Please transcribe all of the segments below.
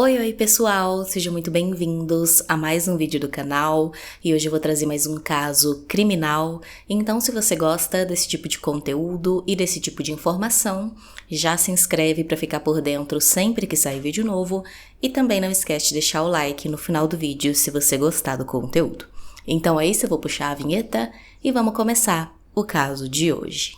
Oi pessoal, sejam muito bem-vindos a mais um vídeo do canal e hoje eu vou trazer mais um caso criminal. Então se você gosta desse tipo de conteúdo e desse tipo de informação, já se inscreve para ficar por dentro sempre que sair vídeo novo e também não esquece de deixar o like no final do vídeo se você gostar do conteúdo. Então é isso, eu vou puxar a vinheta e vamos começar o caso de hoje.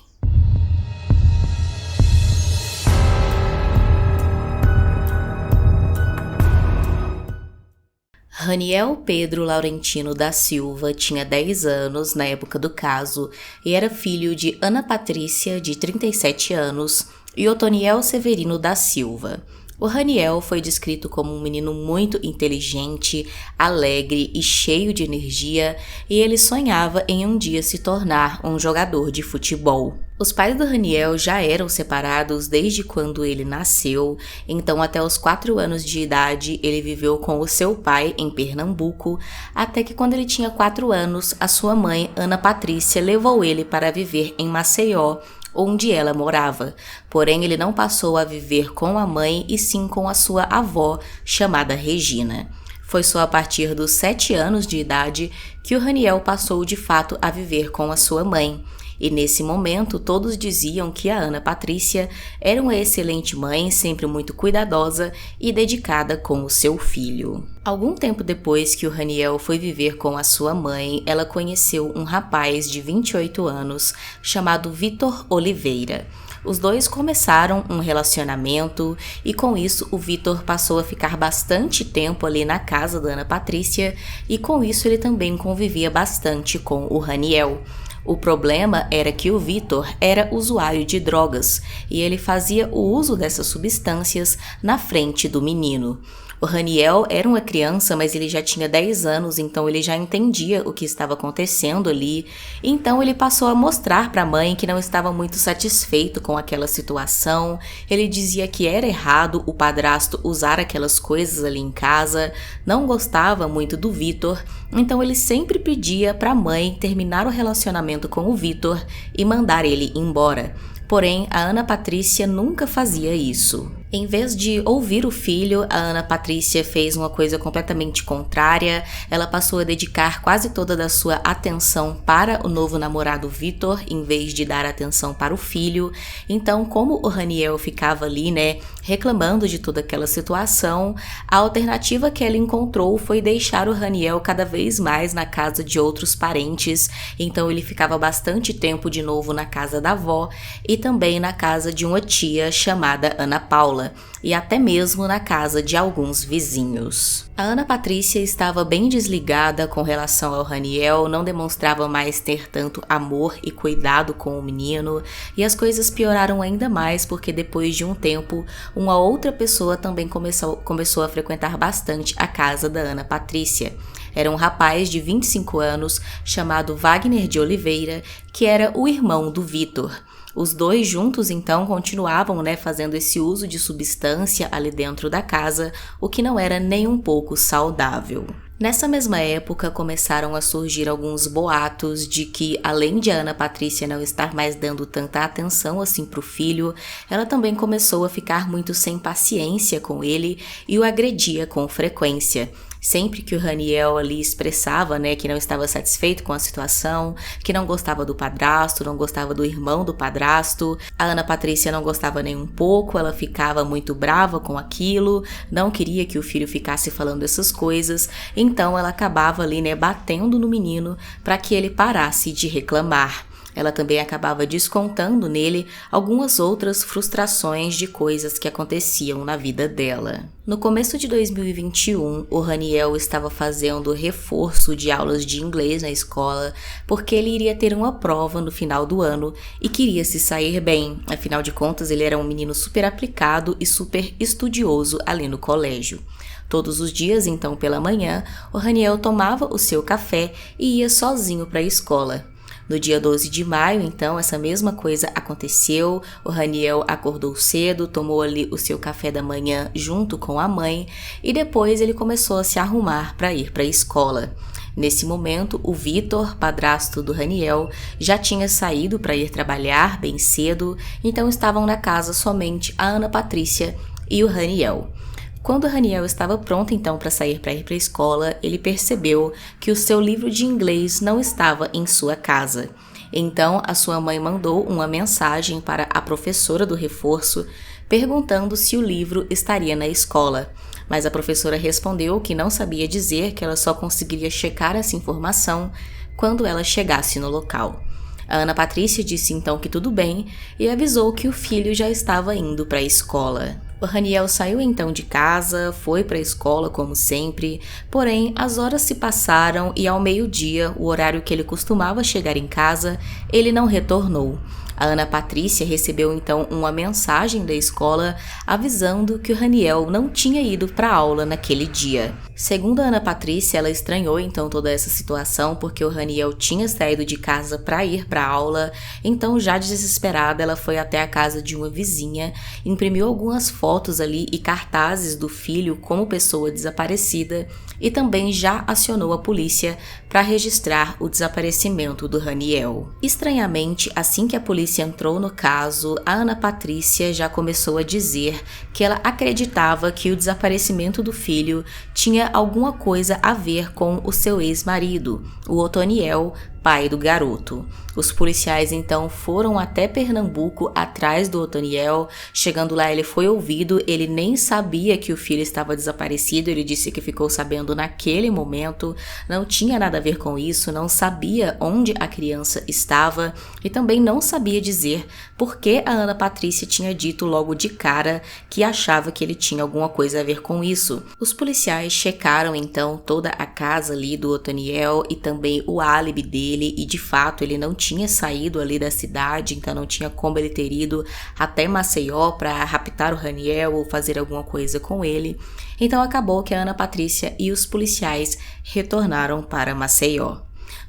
Raniel Pedro Laurentino da Silva tinha 10 anos na época do caso e era filho de Ana Patrícia, de 37 anos, e Otoniel Severino da Silva. O Raniel foi descrito como um menino muito inteligente, alegre e cheio de energia, e ele sonhava em um dia se tornar um jogador de futebol. Os pais do Raniel já eram separados desde quando ele nasceu, então até os 4 anos de idade ele viveu com o seu pai em Pernambuco, até que quando ele tinha 4 anos, a sua mãe, Ana Patrícia, levou ele para viver em Maceió, onde ela morava. Porém, ele não passou a viver com a mãe e sim com a sua avó, chamada Regina. Foi só a partir dos 7 anos de idade que o Raniel passou de fato a viver com a sua mãe. E nesse momento, todos diziam que a Ana Patrícia era uma excelente mãe, sempre muito cuidadosa e dedicada com o seu filho. Algum tempo depois que o Raniel foi viver com a sua mãe, ela conheceu um rapaz de 28 anos chamado Vitor Oliveira. Os dois começaram um relacionamento e com isso o Vitor passou a ficar bastante tempo ali na casa da Ana Patrícia e com isso ele também convivia bastante com o Raniel. O problema era que o Vitor era usuário de drogas e ele fazia o uso dessas substâncias na frente do menino. O Raniel era uma criança, mas ele já tinha 10 anos, então ele já entendia o que estava acontecendo ali. Então ele passou a mostrar para a mãe que não estava muito satisfeito com aquela situação. Ele dizia que era errado o padrasto usar aquelas coisas ali em casa, não gostava muito do Vitor, então ele sempre pedia para a mãe terminar o relacionamento com o Vitor e mandar ele embora. Porém, a Ana Patrícia nunca fazia isso. Em vez de ouvir o filho, a Ana Patrícia fez uma coisa completamente contrária. Ela passou a dedicar quase toda da sua atenção para o novo namorado Vitor, em vez de dar atenção para o filho. Então, como o Raniel ficava ali, reclamando de toda aquela situação, a alternativa que ela encontrou foi deixar o Raniel cada vez mais na casa de outros parentes. Então, ele ficava bastante tempo de novo na casa da avó e também na casa de uma tia chamada Ana Paula, e até mesmo na casa de alguns vizinhos. A Ana Patrícia estava bem desligada com relação ao Raniel, não demonstrava mais ter tanto amor e cuidado com o menino, e as coisas pioraram ainda mais porque depois de um tempo, uma outra pessoa também começou a frequentar bastante a casa da Ana Patrícia. Era um rapaz de 25 anos chamado Wagner de Oliveira, que era o irmão do Vitor. Os dois juntos, então, continuavam, fazendo esse uso de substância ali dentro da casa, o que não era nem um pouco saudável. Nessa mesma época, começaram a surgir alguns boatos de que, além de a Ana Patrícia não estar mais dando tanta atenção assim pro filho, ela também começou a ficar muito sem paciência com ele e o agredia com frequência. Sempre que o Raniel ali expressava, que não estava satisfeito com a situação, que não gostava do padrasto, não gostava do irmão do padrasto, a Ana Patrícia não gostava nem um pouco, ela ficava muito brava com aquilo, não queria que o filho ficasse falando essas coisas, então ela acabava ali, batendo no menino para que ele parasse de reclamar. Ela também acabava descontando nele algumas outras frustrações de coisas que aconteciam na vida dela. No começo de 2021, o Raniel estava fazendo reforço de aulas de inglês na escola porque ele iria ter uma prova no final do ano e queria se sair bem. Afinal de contas, ele era um menino super aplicado e super estudioso ali no colégio. Todos os dias, então, pela manhã, o Raniel tomava o seu café e ia sozinho para a escola. No dia 12 de maio, então, essa mesma coisa aconteceu. O Raniel acordou cedo, tomou ali o seu café da manhã junto com a mãe e depois ele começou a se arrumar para ir para a escola. Nesse momento, o Vitor, padrasto do Raniel, já tinha saído para ir trabalhar bem cedo, então estavam na casa somente a Ana Patrícia e o Raniel. Quando Haniel estava pronto então para ir para a escola, ele percebeu que o seu livro de inglês não estava em sua casa. Então, a sua mãe mandou uma mensagem para a professora do reforço, perguntando se o livro estaria na escola. Mas a professora respondeu que não sabia dizer, que ela só conseguiria checar essa informação quando ela chegasse no local. A Ana Patrícia disse então que tudo bem e avisou que o filho já estava indo para a escola. O Haniel saiu então de casa, foi para a escola como sempre, porém as horas se passaram e ao meio-dia, o horário que ele costumava chegar em casa, ele não retornou. A Ana Patrícia recebeu então uma mensagem da escola avisando que o Haniel não tinha ido para a aula naquele dia. Segundo a Ana Patrícia, ela estranhou então toda essa situação porque o Haniel tinha saído de casa para ir para a aula, então já desesperada ela foi até a casa de uma vizinha, imprimiu algumas fotos ali e cartazes do filho como pessoa desaparecida e também já acionou a polícia para registrar o desaparecimento do Haniel. Estranhamente, assim que a polícia entrou no caso, a Ana Patrícia já começou a dizer que ela acreditava que o desaparecimento do filho tinha alguma coisa a ver com o seu ex-marido, o Otoniel, pai do garoto. Os policiais então foram até Pernambuco atrás do Otoniel. Chegando lá, ele foi ouvido, ele nem sabia que o filho estava desaparecido, ele disse que ficou sabendo naquele momento, não tinha nada a ver com isso, não sabia onde a criança estava e também não sabia dizer por que a Ana Patrícia tinha dito logo de cara que achava que ele tinha alguma coisa a ver com isso. Os policiais checaram então toda a casa ali do Otoniel e também o álibi dele, e de fato ele não tinha saído ali da cidade, então não tinha como ele ter ido até Maceió para raptar o Haniel ou fazer alguma coisa com ele. Então acabou que a Ana Patrícia e os policiais retornaram para Maceió.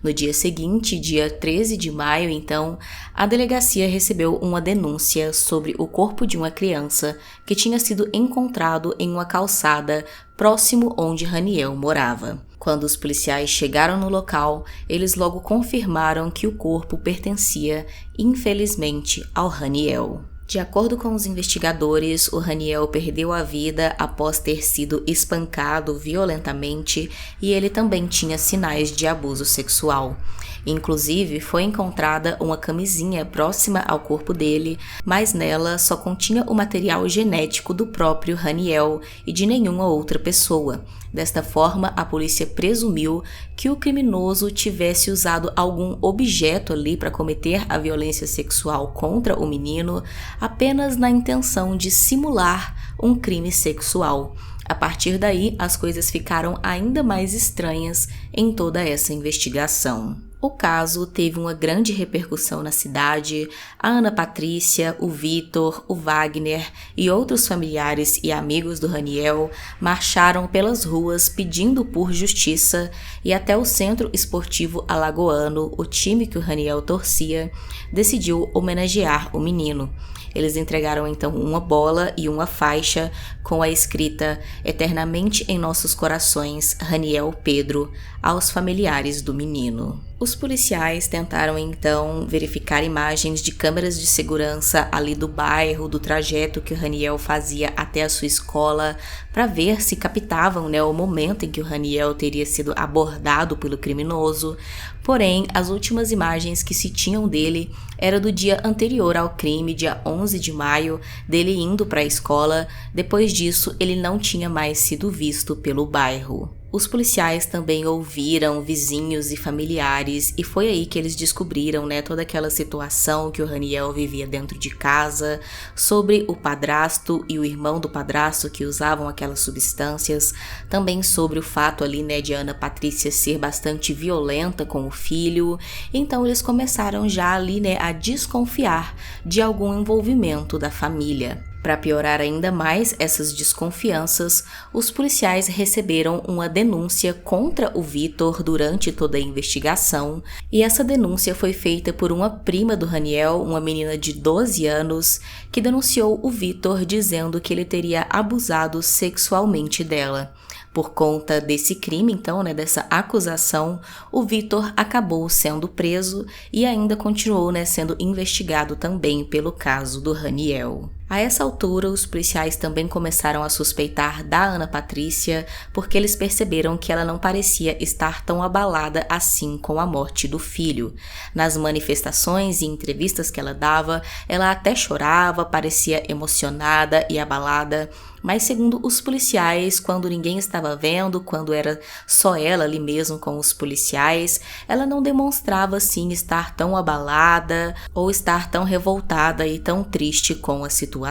No dia seguinte, dia 13 de maio, então, a delegacia recebeu uma denúncia sobre o corpo de uma criança que tinha sido encontrado em uma calçada próximo onde Haniel morava. Quando os policiais chegaram no local, eles logo confirmaram que o corpo pertencia, infelizmente, ao Haniel. De acordo com os investigadores, o Haniel perdeu a vida após ter sido espancado violentamente e ele também tinha sinais de abuso sexual. Inclusive, foi encontrada uma camisinha próxima ao corpo dele, mas nela só continha o material genético do próprio Haniel e de nenhuma outra pessoa. Desta forma, a polícia presumiu que o criminoso tivesse usado algum objeto ali para cometer a violência sexual contra o menino, apenas na intenção de simular um crime sexual. A partir daí, as coisas ficaram ainda mais estranhas em toda essa investigação. O caso teve uma grande repercussão na cidade. A Ana Patrícia, o Vitor, o Wagner e outros familiares e amigos do Haniel marcharam pelas ruas pedindo por justiça e até o Centro Esportivo Alagoano, o time que o Haniel torcia, decidiu homenagear o menino. Eles entregaram então uma bola e uma faixa com a escrita "Eternamente em nossos corações, Haniel Pedro", aos familiares do menino. Os policiais tentaram então verificar imagens de câmeras de segurança ali do bairro, do trajeto que o Haniel fazia até a sua escola, para ver se captavam, o momento em que o Haniel teria sido abordado pelo criminoso. Porém, as últimas imagens que se tinham dele era do dia anterior ao crime, dia 11 de maio, dele indo para a escola. Depois disso, ele não tinha mais sido visto pelo bairro. Os policiais também ouviram vizinhos e familiares e foi aí que eles descobriram, toda aquela situação que o Haniel vivia dentro de casa, sobre o padrasto e o irmão do padrasto que usavam aquelas substâncias, também sobre o fato ali, de Ana Patrícia ser bastante violenta com o filho. Então eles começaram já ali, a desconfiar de algum envolvimento da família. Para piorar ainda mais essas desconfianças, os policiais receberam uma denúncia contra o Vitor durante toda a investigação, e essa denúncia foi feita por uma prima do Haniel, uma menina de 12 anos, que denunciou o Vitor dizendo que ele teria abusado sexualmente dela. Por conta desse crime, então, né, dessa acusação, o Vitor acabou sendo preso e ainda continuou, né, sendo investigado também pelo caso do Raniel. A essa altura, os policiais também começaram a suspeitar da Ana Patrícia porque eles perceberam que ela não parecia estar tão abalada assim com a morte do filho. Nas manifestações e entrevistas que ela dava, ela até chorava, parecia emocionada e abalada. Mas segundo os policiais, quando ninguém estava vendo, quando era só ela ali mesmo com os policiais, ela não demonstrava assim estar tão abalada ou estar tão revoltada e tão triste com a situação.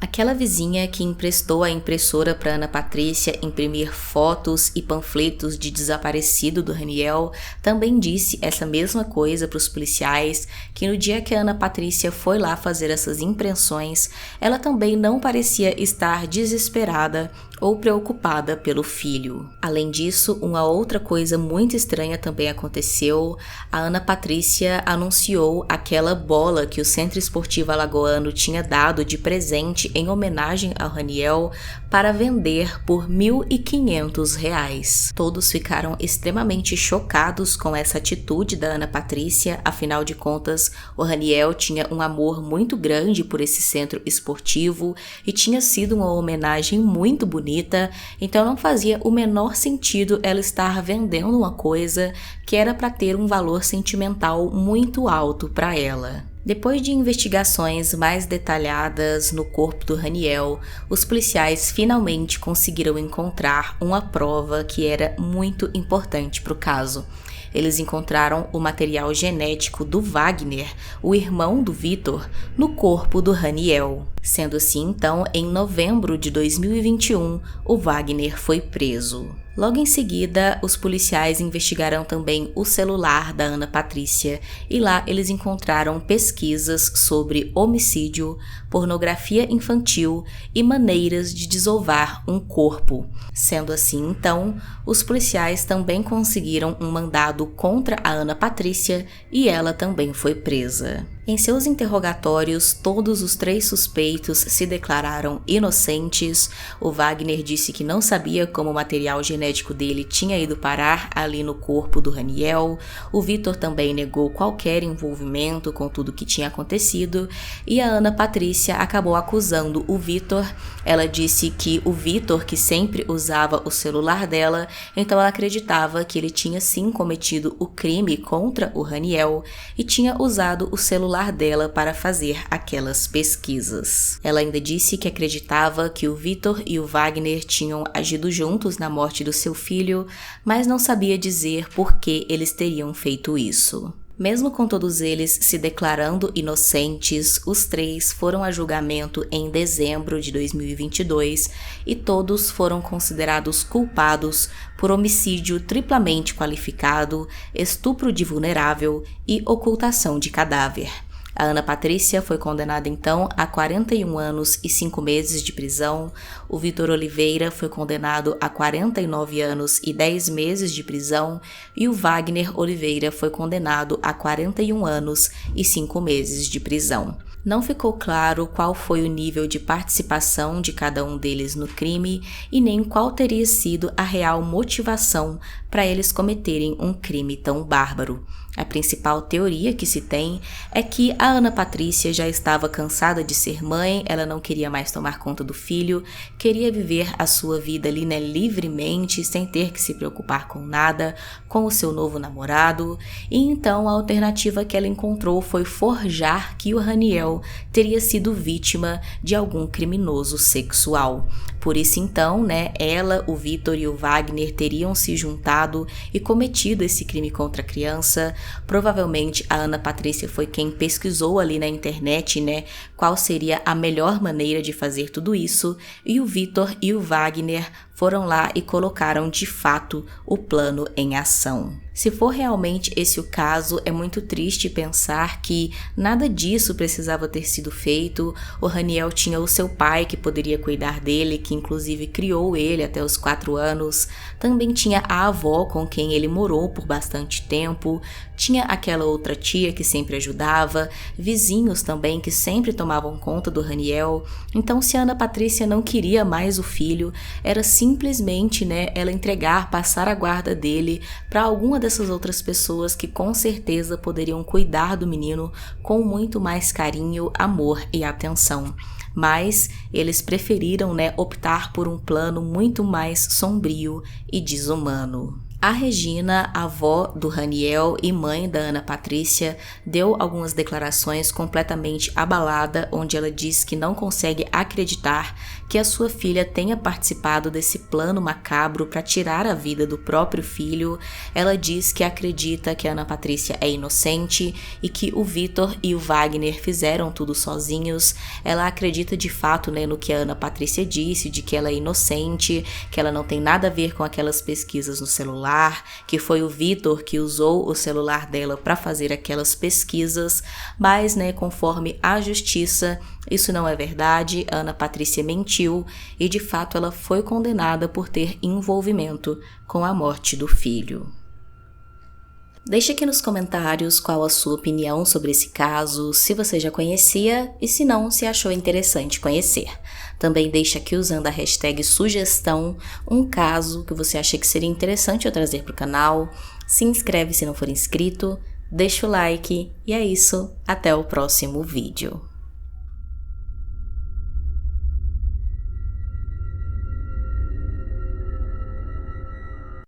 Aquela vizinha que emprestou a impressora para Ana Patrícia imprimir fotos e panfletos de desaparecido do Raniel também disse essa mesma coisa para os policiais, que no dia que a Ana Patrícia foi lá fazer essas impressões, ela também não parecia estar desesperada ou preocupada pelo filho. Além disso, uma outra coisa muito estranha também aconteceu. A Ana Patrícia anunciou aquela bola que o Centro Esportivo Alagoano tinha dado de presente em homenagem ao Raniel para vender por R$ 1.500. Todos ficaram extremamente chocados com essa atitude da Ana Patrícia, afinal de contas, o Raniel tinha um amor muito grande por esse centro esportivo e tinha sido uma homenagem muito bonita, então não fazia o menor sentido ela estar vendendo uma coisa que era para ter um valor sentimental muito alto para ela. Depois de investigações mais detalhadas no corpo do Raniel, os policiais finalmente conseguiram encontrar uma prova que era muito importante para o caso. Eles encontraram o material genético do Wagner, o irmão do Vitor, no corpo do Raniel. Sendo assim, então, em novembro de 2021, o Wagner foi preso. Logo em seguida, os policiais investigaram também o celular da Ana Patrícia e lá eles encontraram pesquisas sobre homicídio, pornografia infantil e maneiras de desovar um corpo. Sendo assim, então, os policiais também conseguiram um mandado contra a Ana Patrícia e ela também foi presa. Em seus interrogatórios, todos os 3 suspeitos se declararam inocentes. O Wagner disse que não sabia como o material genético dele tinha ido parar ali no corpo do Raniel. O Vitor também negou qualquer envolvimento com tudo que tinha acontecido. E a Ana Patrícia acabou acusando o Vitor. Ela disse que o Vitor, que sempre usava o celular dela, então ela acreditava que ele tinha sim cometido o crime contra o Raniel e tinha usado o celular dela para fazer aquelas pesquisas. Ela ainda disse que acreditava que o Vitor e o Wagner tinham agido juntos na morte do seu filho, mas não sabia dizer por que eles teriam feito isso. Mesmo com todos eles se declarando inocentes, os 3 foram a julgamento em dezembro de 2022 e todos foram considerados culpados por homicídio triplamente qualificado, estupro de vulnerável e ocultação de cadáver. A Ana Patrícia foi condenada então a 41 anos e 5 meses de prisão, o Vitor Oliveira foi condenado a 49 anos e 10 meses de prisão e o Wagner Oliveira foi condenado a 41 anos e 5 meses de prisão. Não ficou claro qual foi o nível de participação de cada um deles no crime e nem qual teria sido a real motivação para eles cometerem um crime tão bárbaro. A principal teoria que se tem é que a Ana Patrícia já estava cansada de ser mãe, ela não queria mais tomar conta do filho, queria viver a sua vida ali, né, livremente, sem ter que se preocupar com nada, com o seu novo namorado, e então a alternativa que ela encontrou foi forjar que o Raniel teria sido vítima de algum criminoso sexual. Por isso então, né, ela, o Vitor e o Wagner teriam se juntado e cometido esse crime contra a criança. Provavelmente a Ana Patrícia foi quem pesquisou ali na internet, né, qual seria a melhor maneira de fazer tudo isso, e o Vitor e o Wagner foram lá e colocaram de fato o plano em ação. Se for realmente esse o caso, é muito triste pensar que nada disso precisava ter sido feito. O Haniel tinha o seu pai que poderia cuidar dele, que inclusive criou ele até os 4 anos. Também tinha a avó com quem ele morou por bastante tempo. Tinha aquela outra tia que sempre ajudava, vizinhos também que sempre tomavam conta do Haniel. Então, se a Ana Patrícia não queria mais o filho, era simplesmente, ela entregar, passar a guarda dele para alguma dessas outras pessoas que com certeza poderiam cuidar do menino com muito mais carinho, amor e atenção. Mas eles preferiram, optar por um plano muito mais sombrio e desumano. A Regina, avó do Haniel e mãe da Ana Patrícia, deu algumas declarações completamente abalada, onde ela diz que não consegue acreditar que a sua filha tenha participado desse plano macabro para tirar a vida do próprio filho. Ela diz que acredita que a Ana Patrícia é inocente e que o Vitor e o Wagner fizeram tudo sozinhos. Ela acredita de fato, no que a Ana Patrícia disse, de que ela é inocente, que ela não tem nada a ver com aquelas pesquisas no celular, que foi o Vitor que usou o celular dela para fazer aquelas pesquisas, mas, conforme a justiça, isso não é verdade. A Ana Patrícia mentiu e, de fato, ela foi condenada por ter envolvimento com a morte do filho. Deixe aqui nos comentários qual a sua opinião sobre esse caso, se você já conhecia e se não, se achou interessante conhecer. Também deixe aqui usando a hashtag sugestão um caso que você acha que seria interessante eu trazer para o canal. Se inscreve se não for inscrito, deixa o like e é isso, até o próximo vídeo.